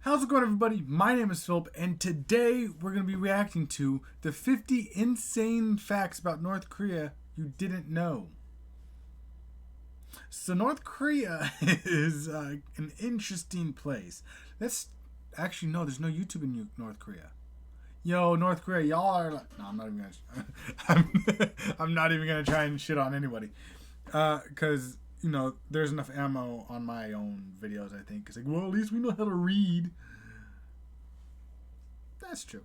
How's it going, everybody? My name is Philip, and today we're going to be reacting to the 50 insane facts about North Korea you didn't know. So North Korea is an interesting place. Let's actually, no, there's no YouTube in North Korea. Yo, North Korea, y'all are like, no, I'm not even gonna. I'm not even gonna try and shit on anybody, because there's enough ammo on my own videos. I think it's like, well, at least we know how to read. That's true.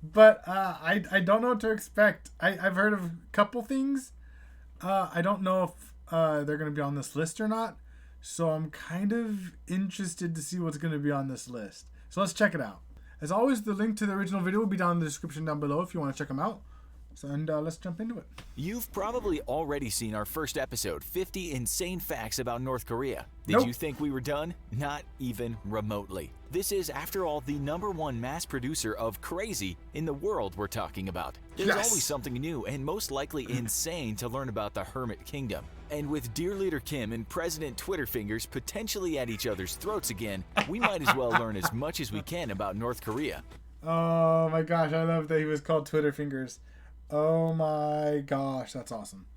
But I don't know what to expect. I've heard of a couple things. I don't know if they're gonna be on this list or not. So I'm kind of interested to see what's gonna be on this list. So let's check it out. As always, the link to the original video will be down in the description down below if you want to check them out. So, let's jump into it. You've probably already seen our first episode, 50 Insane Facts About North Korea. Did Nope. you think we were done? Not even remotely. This is, after all, the #1 mass producer of crazy in the world we're talking about. There's Yes. always something new and most likely insane to learn about the Hermit Kingdom. And with Dear Leader Kim and President Twitterfingers potentially at each other's throats again, we might as well learn as much as we can about North Korea. Oh my gosh, I love that he was called Twitter Fingers. Oh my gosh, that's awesome.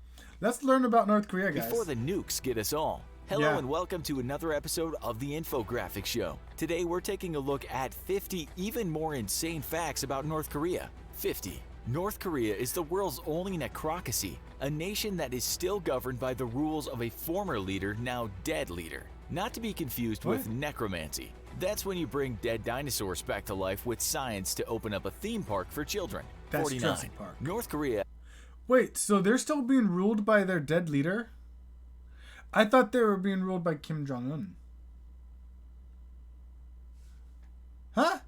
Let's learn about North Korea, guys. Before the nukes get us all. Hello Yeah. and welcome to another episode of the Infographic Show. Today we're taking a look at 50 even more insane facts about North Korea. 50. North Korea is the world's only necrocracy, a nation that is still governed by the rules of a former leader, now dead leader. Not to be confused with necromancy. That's when you bring dead dinosaurs back to life with science to open up a theme park for children. That's 49. Jurassic Park. North Korea. Wait, so they're still being ruled by their dead leader? I thought they were being ruled by Kim Jong-Un. Huh?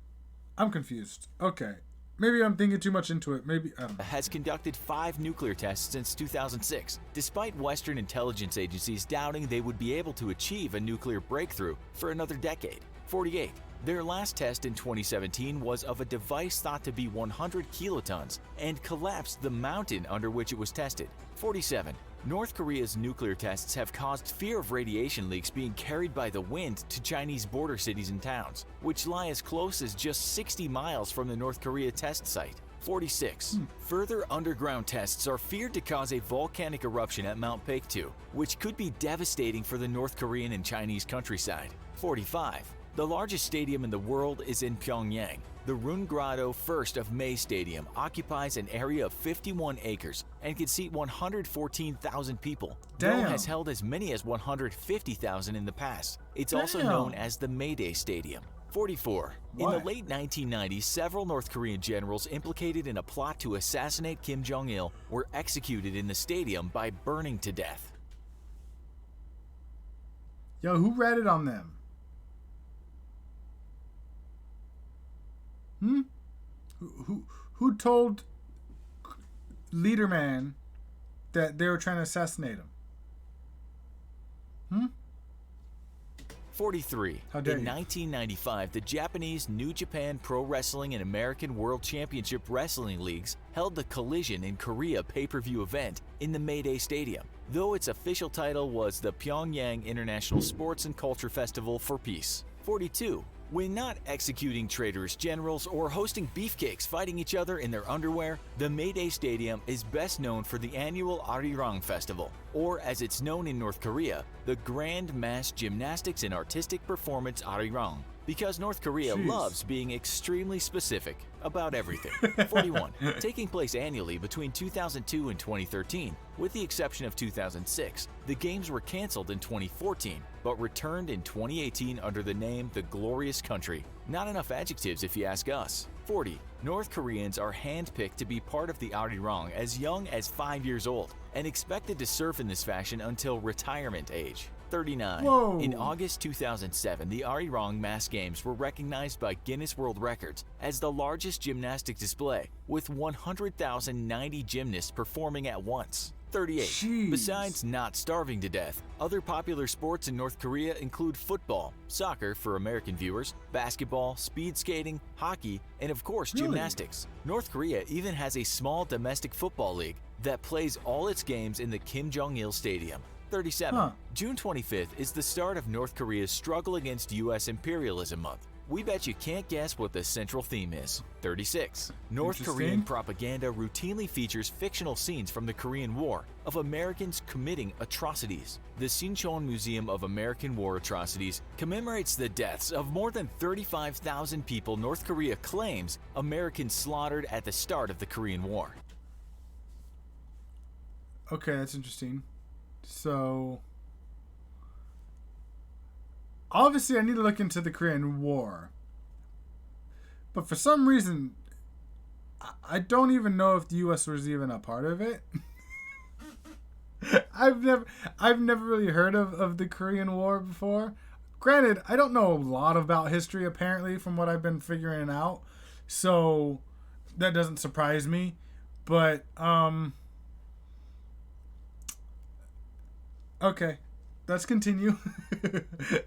I'm confused. Okay. Maybe I'm thinking too much into it. Maybe, I don't know. Has conducted 5 nuclear tests since 2006, despite Western intelligence agencies doubting they would be able to achieve a nuclear breakthrough for another decade. 48. Their last test in 2017 was of a device thought to be 100 kilotons and collapsed the mountain under which it was tested. 47. North Korea's nuclear tests have caused fear of radiation leaks being carried by the wind to Chinese border cities and towns, which lie as close as just 60 miles from the North Korea test site. 46. Further underground tests are feared to cause a volcanic eruption at Mount Paektu, which could be devastating for the North Korean and Chinese countryside. 45. The largest stadium in the world is in Pyongyang. The Rungrado First of May Stadium occupies an area of 51 acres and can seat 114,000 people, Damn. though has held as many as 150,000 in the past. It's also Damn. known as the Mayday Stadium. 44. In Why? the late 1990s, several North Korean generals implicated in a plot to assassinate Kim Jong-Il were executed in the stadium by burning to death. Yo, who ratted on them? Who told Leader Man that they were trying to assassinate him? 43. How dare In you. 1995, the Japanese New Japan Pro Wrestling and American World Championship Wrestling Leagues held the Collision in Korea pay-per-view event in the Mayday Stadium, though its official title was the Pyongyang International Sports and Culture Festival for Peace. 42. When not executing traitorous generals or hosting beefcakes fighting each other in their underwear, the Mayday Stadium is best known for the annual Arirang Festival, or as it's known in North Korea, the Grand Mass Gymnastics and Artistic Performance Arirang, because North Korea Jeez. loves being extremely specific about everything. 41. Taking place annually between 2002 and 2013, with the exception of 2006, the games were canceled in 2014, but returned in 2018 under the name The Glorious Country. Not enough adjectives if you ask us. 40. North Koreans are handpicked to be part of the Arirang as young as 5 years old and expected to surf in this fashion until retirement age. 39. Whoa. In August 2007, the Arirang Mass Games were recognized by Guinness World Records as the largest gymnastic display, with 100,090 gymnasts performing at once. 38. Jeez. Besides not starving to death, other popular sports in North Korea include football, soccer for American viewers, basketball, speed skating, hockey, and of course Really? gymnastics. North Korea even has a small domestic football league that plays all its games in the Kim Jong-Il Stadium. 37. Huh. June 25th is the start of North Korea's struggle against U.S. imperialism month. We bet you can't guess what the central theme is. 36. North Korean propaganda routinely features fictional scenes from the Korean War of Americans committing atrocities. The Sinchon Museum of American War Atrocities commemorates the deaths of more than 35,000 people North Korea claims Americans slaughtered at the start of the Korean War. Okay, that's interesting. So, obviously I need to look into the Korean War. But for some reason, I don't even know if the U.S. was even a part of it. I've never really heard of the Korean War before. Granted, I don't know a lot about history, apparently, from what I've been figuring out. So, that doesn't surprise me. But, okay, let's continue.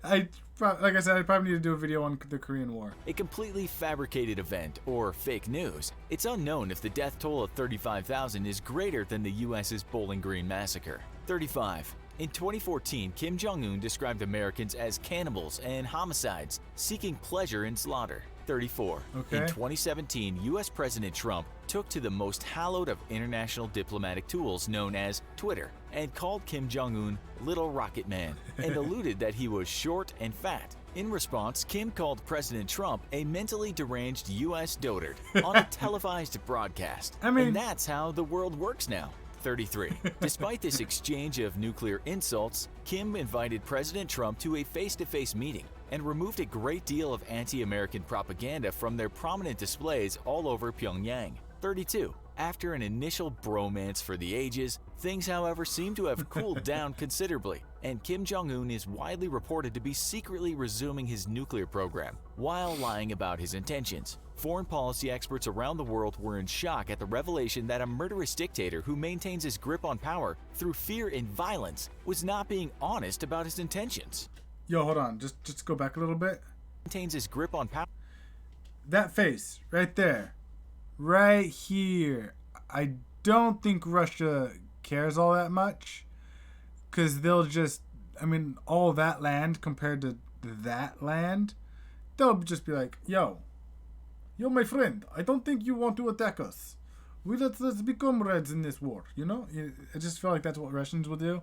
Like I said, I probably need to do a video on the Korean War. A completely fabricated event, or fake news. It's unknown if the death toll of 35,000 is greater than the U.S.'s Bowling Green massacre. 35. In 2014, Kim Jong-Un described Americans as cannibals and homicides, seeking pleasure in slaughter. 34. Okay. In 2017, U.S. President Trump took to the most hallowed of international diplomatic tools known as Twitter and called Kim Jong-un Little Rocket Man and alluded that he was short and fat. In response, Kim called President Trump a mentally deranged U.S. dotard on a televised broadcast. And that's how the world works now. 33. Despite this exchange of nuclear insults, Kim invited President Trump to a face-to-face meeting and removed a great deal of anti-American propaganda from their prominent displays all over Pyongyang. 32. After an initial bromance for the ages, things, however, seem to have cooled down considerably, and Kim Jong-un is widely reported to be secretly resuming his nuclear program while lying about his intentions. Foreign policy experts around the world were in shock at the revelation that a murderous dictator who maintains his grip on power through fear and violence was not being honest about his intentions. Yo, hold on. Just go back a little bit. Maintains his grip on power. That face, right there. Right here. I don't think Russia cares all that much. Because they'll just... all that land compared to that land, they'll just be like, Yo, my friend, I don't think you want to attack us. Let's be comrades in this war, you know? I just feel like that's what Russians will do.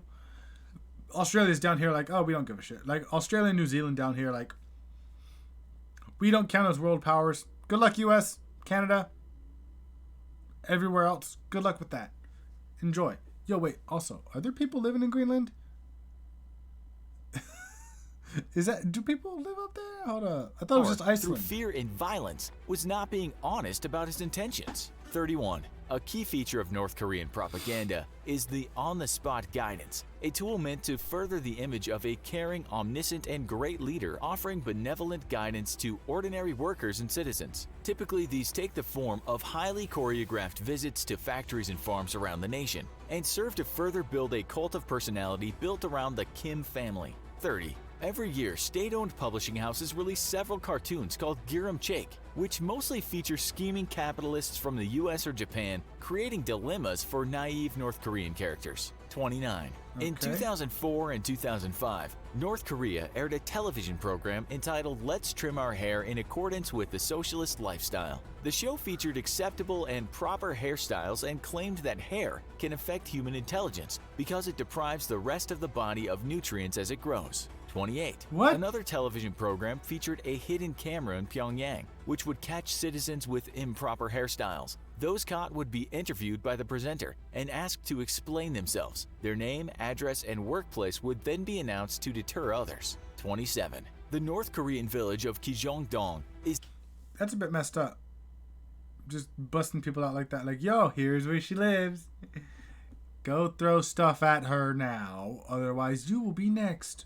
Australia's down here like, oh, we don't give a shit. Like, Australia and New Zealand down here like, we don't count as world powers. Good luck, U.S., Canada, everywhere else. Good luck with that. Enjoy. Yo, wait, also, are there people living in Greenland? Do people live up there? Hold up. I thought it was just Iceland. Through fear and violence, was not being honest about his intentions. 31. A key feature of North Korean propaganda is the on-the-spot guidance, a tool meant to further the image of a caring, omniscient, and great leader offering benevolent guidance to ordinary workers and citizens. Typically, these take the form of highly choreographed visits to factories and farms around the nation, and serve to further build a cult of personality built around the Kim family. 30. Every year, state-owned publishing houses release several cartoons called Giram Chake, which mostly feature scheming capitalists from the US or Japan, creating dilemmas for naive North Korean characters. 29. In 2004 and 2005, North Korea aired a television program entitled Let's Trim Our Hair in Accordance with the Socialist Lifestyle. The show featured acceptable and proper hairstyles and claimed that hair can affect human intelligence because it deprives the rest of the body of nutrients as it grows. 28. What? Another television program featured a hidden camera in Pyongyang, which would catch citizens with improper hairstyles. Those caught would be interviewed by the presenter and asked to explain themselves. Their name, address, and workplace would then be announced to deter others. 27. The North Korean village of Kijongdong is... That's a bit messed up. Just busting people out like that. Like, yo, here's where she lives. Go throw stuff at her now. Otherwise, you will be next.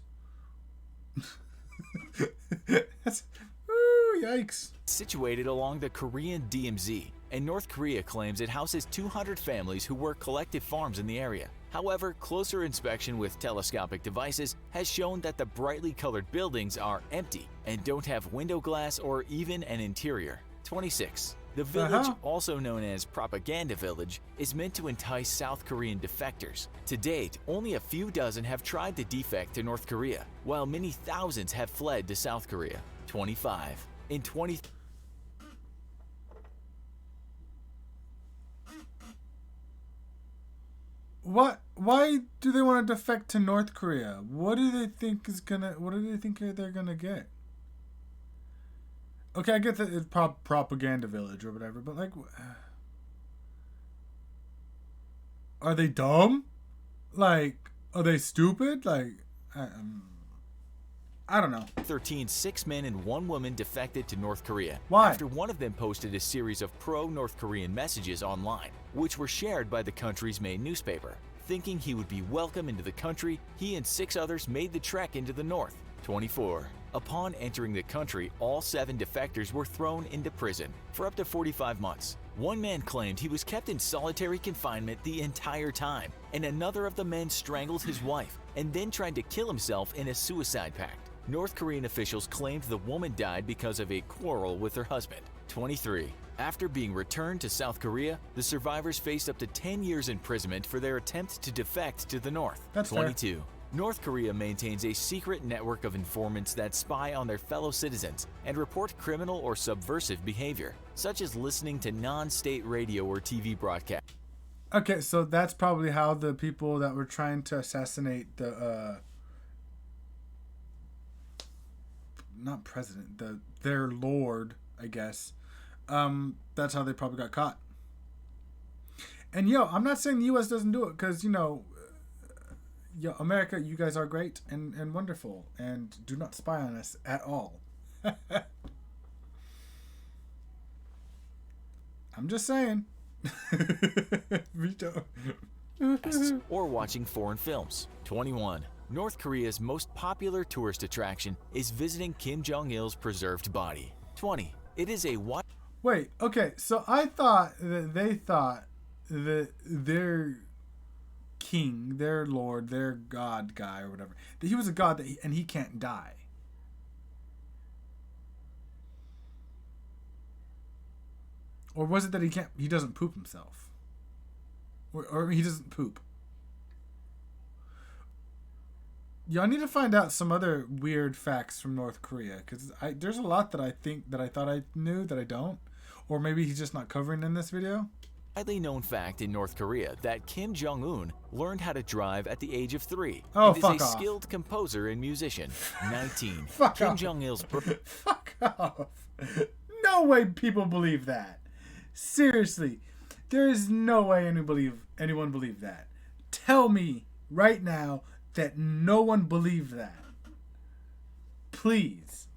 Yikes. Situated along the Korean DMZ, and North Korea claims it houses 200 families who work collective farms in the area. However, closer inspection with telescopic devices has shown that the brightly colored buildings are empty and don't have window glass or even an interior. 26. The village, also known as Propaganda Village, is meant to entice South Korean defectors. To date, only a few dozen have tried to defect to North Korea, while many thousands have fled to South Korea. 25. In 20... What? Why do they want to defect to North Korea? What do they think they're gonna get? Okay, I get that it's propaganda village or whatever, but like, are they dumb? Like, are they stupid? Like, I don't know. 13, 6 men and 1 woman defected to North Korea. Why? After one of them posted a series of pro-North Korean messages online, which were shared by the country's main newspaper. Thinking he would be welcome into the country, he and 6 others made the trek into the north. 24. Upon entering the country, all 7 defectors were thrown into prison for up to 45 months. One man claimed he was kept in solitary confinement the entire time, and another of the men strangled his wife and then tried to kill himself in a suicide pact. North Korean officials claimed the woman died because of a quarrel with her husband. 23. After being returned to South Korea, the survivors faced up to 10 years imprisonment for their attempt to defect to the north. That's 22. Fair. North Korea maintains a secret network of informants that spy on their fellow citizens and report criminal or subversive behavior, such as listening to non-state radio or TV broadcasts. Okay, so that's probably how the people that were trying to assassinate the not president, their lord, I guess. That's how they probably got caught. And I'm not saying the U.S. doesn't do it, because America, you guys are great and wonderful, and do not spy on us at all. I'm just saying. Veto. Or watching foreign films. 21. North Korea's most popular tourist attraction is visiting Kim Jong-Il's preserved body. 20. It is a Wait, okay, so I thought that they thought that their king, their lord, their god guy or whatever, that he was a god and he can't die. Or was it that he doesn't poop himself? Or he doesn't poop. Y'all need to find out some other weird facts from North Korea, because there's a lot that I thought I knew that I don't. Or maybe he's just not covering in this video. Widely known fact in North Korea that Kim Jong-un learned how to drive at the age of 3. Oh, and fuck is a off. Skilled composer and musician. 19. Fuck Kim off. Jong-il's Fuck off. No way people believe that. Seriously. There is no way anyone believed that. Tell me right now that no one believed that. Please.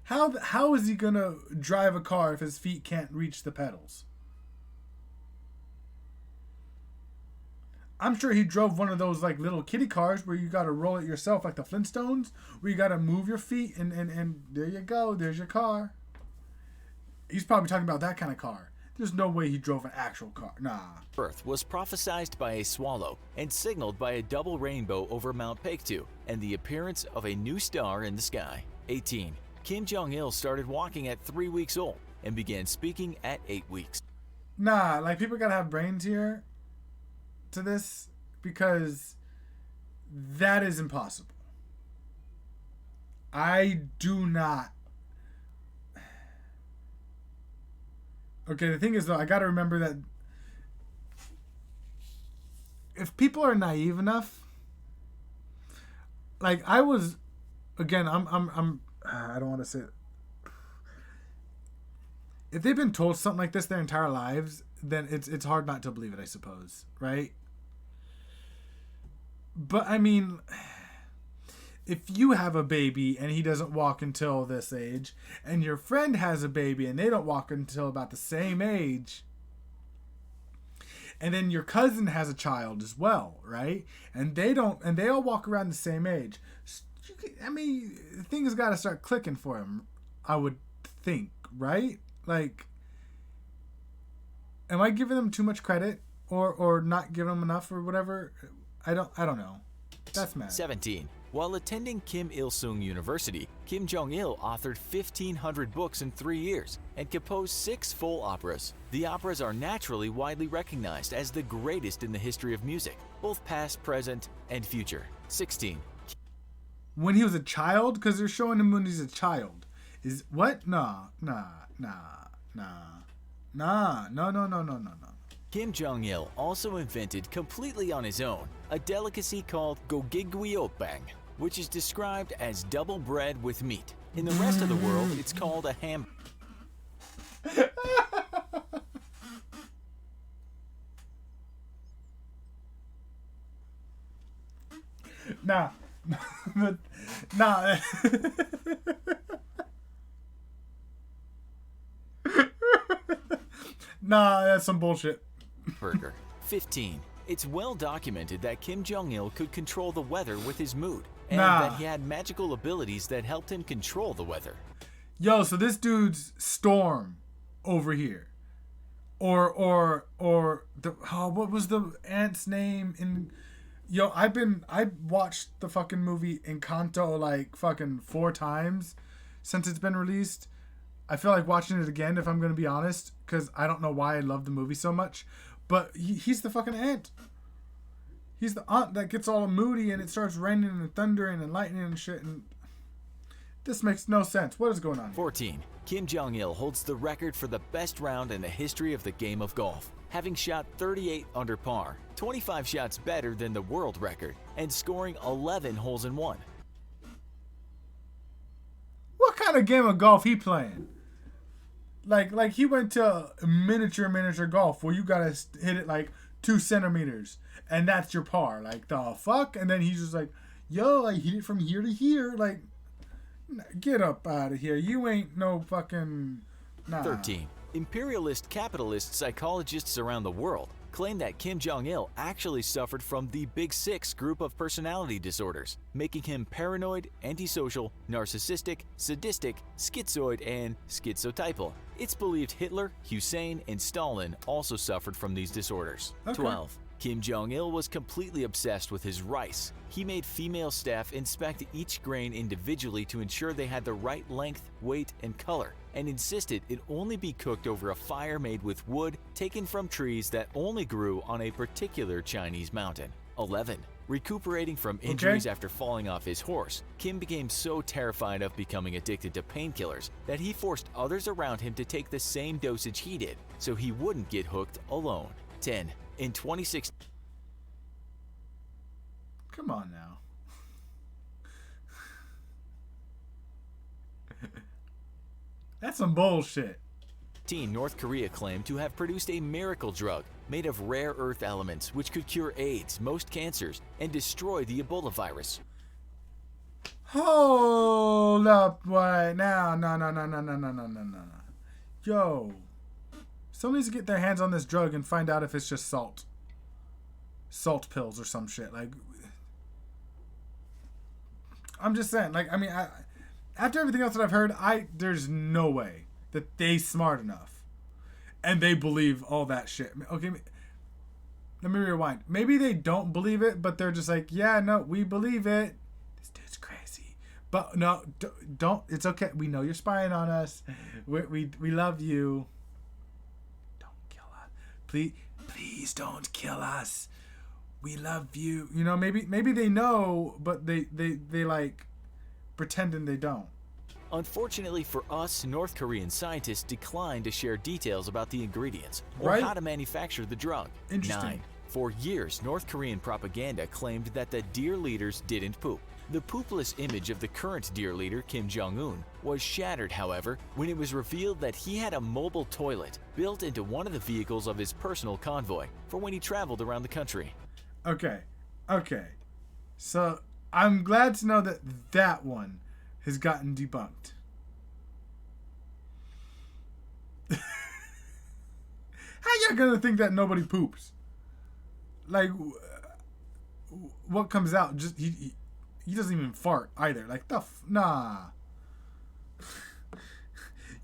How is he gonna drive a car if his feet can't reach the pedals? I'm sure he drove one of those like little kiddie cars where you gotta roll it yourself like the Flintstones, where you gotta move your feet and there you go, there's your car. He's probably talking about that kind of car. There's no way he drove an actual car. Nah. Birth was prophesied by a swallow and signaled by a double rainbow over Mount Paektu and the appearance of a new star in the sky. 18. Kim Jong-il started walking at 3 weeks old and began speaking at 8 weeks. Nah, like people gotta have brains here to this, because that is impossible. I do not. Okay, the thing is though, I gotta remember that if people are naive enough, like I was, again, I don't want to say it. If they've been told something like this their entire lives, then it's hard not to believe it, I suppose, right? But I mean, if you have a baby and he doesn't walk until this age, and your friend has a baby and they don't walk until about the same age, and then your cousin has a child as well, right? And they all walk around the same age. I mean, things got to start clicking for him, I would think, right? Like, am I giving them too much credit or not giving them enough or whatever? I don't know. That's mad. 17. While attending Kim Il-sung University, Kim Jong-Il authored 1,500 books in 3 years and composed 6 full operas. The operas are naturally widely recognized as the greatest in the history of music, both past, present, and future. 16. When he was a child? Because they're showing him when he's a child. Is what? No. Kim Jong-il also invented completely on his own a delicacy called gogigweopbang, which is described as double bread with meat. In the rest of the world, it's called a ham. Nah. Nah, that's some bullshit. Burger. 15. It's well documented that Kim Jong-il could control the weather with his mood, and that he had magical abilities that helped him control the weather. Yo, so this dude's Storm over here. Or what was the ant's name in... Yo, I watched the fucking movie Encanto like fucking 4 times since it's been released. I feel like watching it again, if I'm going to be honest, because I don't know why I love the movie so much. But he's the fucking ant. He's the aunt that gets all moody and it starts raining and thundering and lightning and shit. And this makes no sense. What is going on here? 14. Kim Jong-il holds the record for the best round in the history of the game of golf, having shot 38 under par, 25 shots better than the world record, and scoring 11 holes in one. What kind of game of golf he playing? Like he went to miniature golf where you gotta hit it like 2 centimeters and that's your par. Like the fuck? And then he's just like, yo, I hit it from here to here. Like, get up out of here. You ain't no fucking... Nah. 13. Imperialist capitalist psychologists around the world claim that Kim Jong-il actually suffered from the Big Six group of personality disorders, making him paranoid, antisocial, narcissistic, sadistic, schizoid, and schizotypal. It's believed Hitler, Hussein, and Stalin also suffered from these disorders. Okay. 12. Kim Jong-il was completely obsessed with his rice. He made female staff inspect each grain individually to ensure they had the right length, weight, and color, and insisted it only be cooked over a fire made with wood taken from trees that only grew on a particular Chinese mountain. 11. Recuperating from injuries after falling off his horse, Kim became so terrified of becoming addicted to painkillers that he forced others around him to take the same dosage he did, so he wouldn't get hooked alone. 10. In 2016... Come on now. That's some bullshit. North Korea claimed to have produced a miracle drug made of rare earth elements which could cure AIDS, most cancers, and destroy the Ebola virus. Hold up, wait, now, no. Yo, someone needs to get their hands on this drug and find out if it's just salt pills or some shit. Like, I'm just saying, like, I mean, after everything else that I've heard, there's no way that they smart enough and they believe all that shit. Okay, let me rewind. Maybe they don't believe it, but they're just like, yeah, no, we believe it. This dude's crazy. But no, don't. It's okay. We know you're spying on us. We love you. Don't kill us. Please don't kill us. We love you. You know, maybe they know, but they like pretending they don't. Unfortunately for us, North Korean scientists declined to share details about the ingredients or how to manufacture the drug. Interesting. 9. For years, North Korean propaganda claimed that the dear leaders didn't poop. The poopless image of the current dear leader, Kim Jong-un, was shattered, however, when it was revealed that he had a mobile toilet built into one of the vehicles of his personal convoy for when he traveled around the country. Okay. So, I'm glad to know that one has gotten debunked. How y'all gonna think that nobody poops? Like, what comes out? Just he doesn't even fart either. Like nah.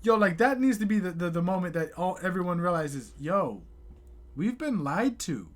Yo, like that needs to be the moment that everyone realizes, yo, we've been lied to.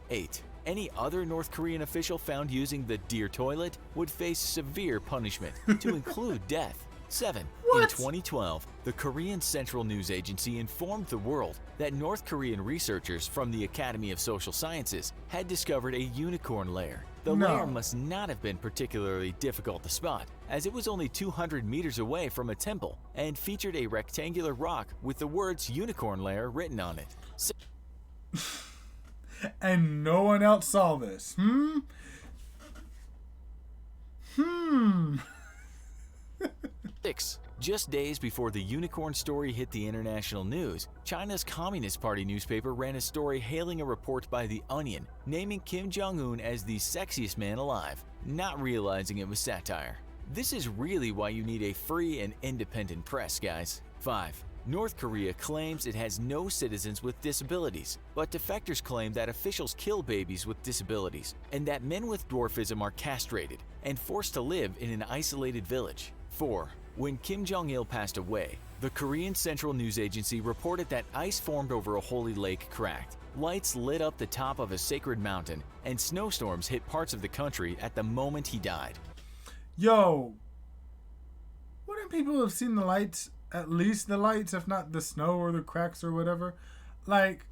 8. Any other North Korean official found using the deer toilet would face severe punishment, to include death. 7. In 2012, the Korean Central News Agency informed the world that North Korean researchers from the Academy of Social Sciences had discovered a unicorn lair. The lair must not have been particularly difficult to spot, as it was only 200 meters away from a temple and featured a rectangular rock with the words unicorn lair written on it. And no one else saw this. 6. Just days before the unicorn story hit the international news, China's Communist Party newspaper ran a story hailing a report by The Onion, naming Kim Jong-un as the sexiest man alive, not realizing it was satire. This is really why you need a free and independent press, guys. 5. North Korea claims it has no citizens with disabilities, but defectors claim that officials kill babies with disabilities, and that men with dwarfism are castrated and forced to live in an isolated village. 4. When Kim Jong-Il passed away, the Korean Central News Agency reported that ice formed over a holy lake cracked, lights lit up the top of a sacred mountain, and snowstorms hit parts of the country at the moment he died. Yo, wouldn't people have seen the lights? At least the lights, if not the snow or the cracks or whatever. Like,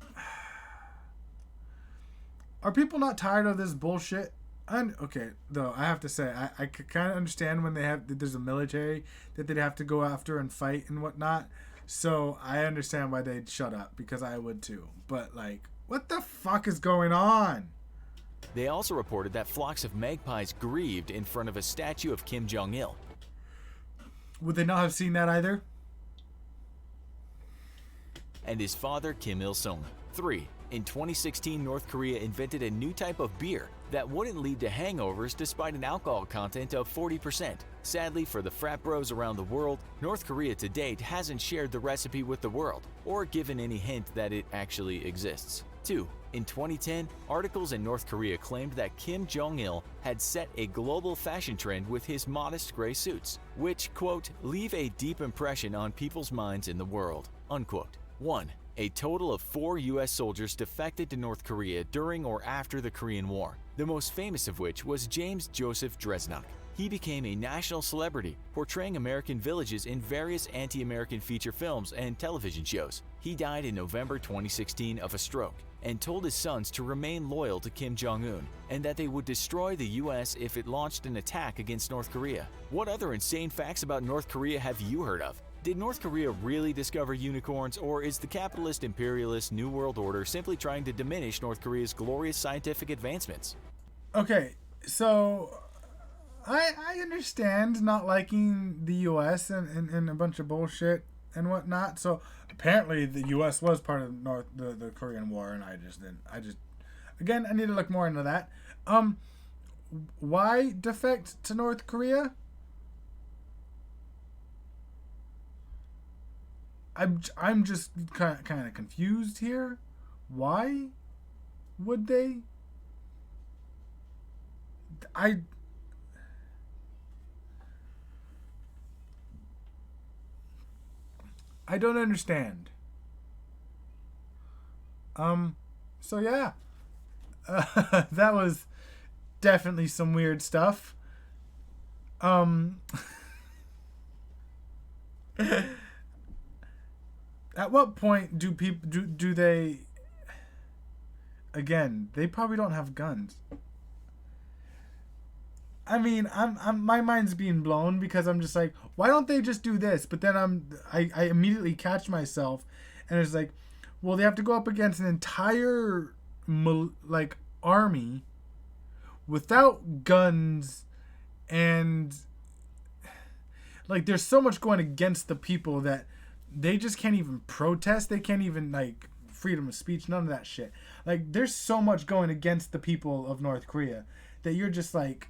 are people not tired of this bullshit? Okay, though, I have to say, I kind of understand when there's a military that they'd have to go after and fight and whatnot. So I understand why they'd shut up, because I would too. But, like, what the fuck is going on? They also reported that flocks of magpies grieved in front of a statue of Kim Jong-il. Would they not have seen that either? And his father, Kim Il-sung. 3. In 2016, North Korea invented a new type of beer that wouldn't lead to hangovers despite an alcohol content of 40%. Sadly, for the frat bros around the world, North Korea to date hasn't shared the recipe with the world or given any hint that it actually exists. 2. In 2010, articles in North Korea claimed that Kim Jong-il had set a global fashion trend with his modest gray suits, which, quote, leave a deep impression on people's minds in the world, unquote. 1. A total of 4 U.S. soldiers defected to North Korea during or after the Korean War, the most famous of which was James Joseph Dresnok. He became a national celebrity, portraying American villages in various anti-American feature films and television shows. He died in November 2016 of a stroke and told his sons to remain loyal to Kim Jong-un and that they would destroy the U.S. if it launched an attack against North Korea. What other insane facts about North Korea have you heard of? Did North Korea really discover unicorns, or is the capitalist imperialist New World Order simply trying to diminish North Korea's glorious scientific advancements? Okay, so I understand not liking the U.S. and a bunch of bullshit and whatnot. So apparently the U.S. was part of the Korean War, and I need to look more into that. Why defect to North Korea? I'm just kind of confused here. Why would they? I don't understand. So yeah, that was definitely some weird stuff. At what point do people do they? Again, they probably don't have guns. I mean, my mind's being blown because I'm just like, why don't they just do this? But then I immediately catch myself, and it's like, well, they have to go up against an entire army without guns, and like there's so much going against the people that they just can't even protest. They can't even like freedom of speech, none of that shit. Like there's so much going against the people of North Korea that you're just like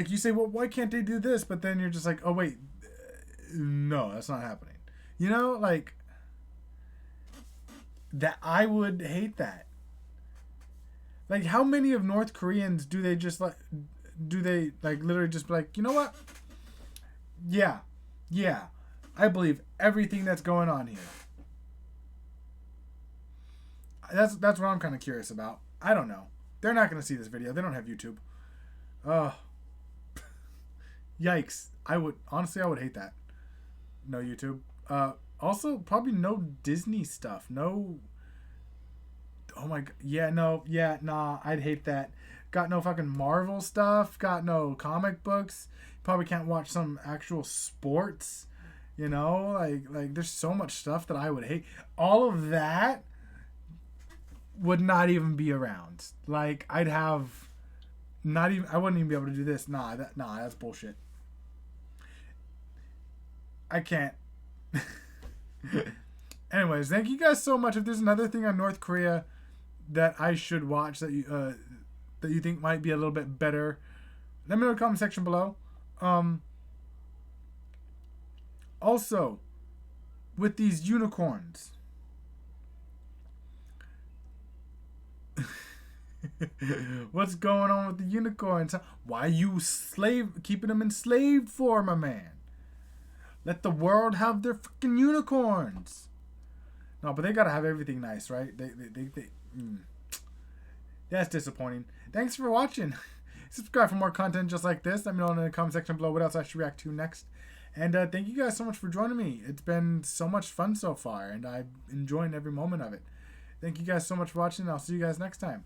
you say, well, why can't they do this? But then you're just like, oh wait, no, that's not happening. You know, like that. I would hate that. Like, how many of North Koreans do they literally just be like, you know what? Yeah, I believe everything that's going on here. That's what I'm kind of curious about. I don't know. They're not going to see this video. They don't have YouTube. Yikes. I would hate that. No YouTube. Also, probably no Disney stuff. No. Oh my god. Yeah, no. Yeah, nah. I'd hate that. Got no fucking Marvel stuff. Got no comic books. Probably can't watch some actual sports. You know, like there's so much stuff that I would hate. All of that would not even be around. Like, I'd have not even. I wouldn't even be able to do this. Nah, that's bullshit. I can't. Anyways, thank you guys so much. If there's another thing on North Korea that I should watch that you think might be a little bit better, let me know in the comment section below. Also, with these unicorns, what's going on with the unicorns? Why are you keeping them enslaved for, my man? Let the world have their freaking unicorns. No, but they gotta have everything nice, right? That's disappointing. Thanks for watching. Subscribe for more content just like this. Let me know in the comment section below what else I should react to next. And thank you guys so much for joining me. It's been so much fun so far, and I'm enjoying every moment of it. Thank you guys so much for watching, and I'll see you guys next time.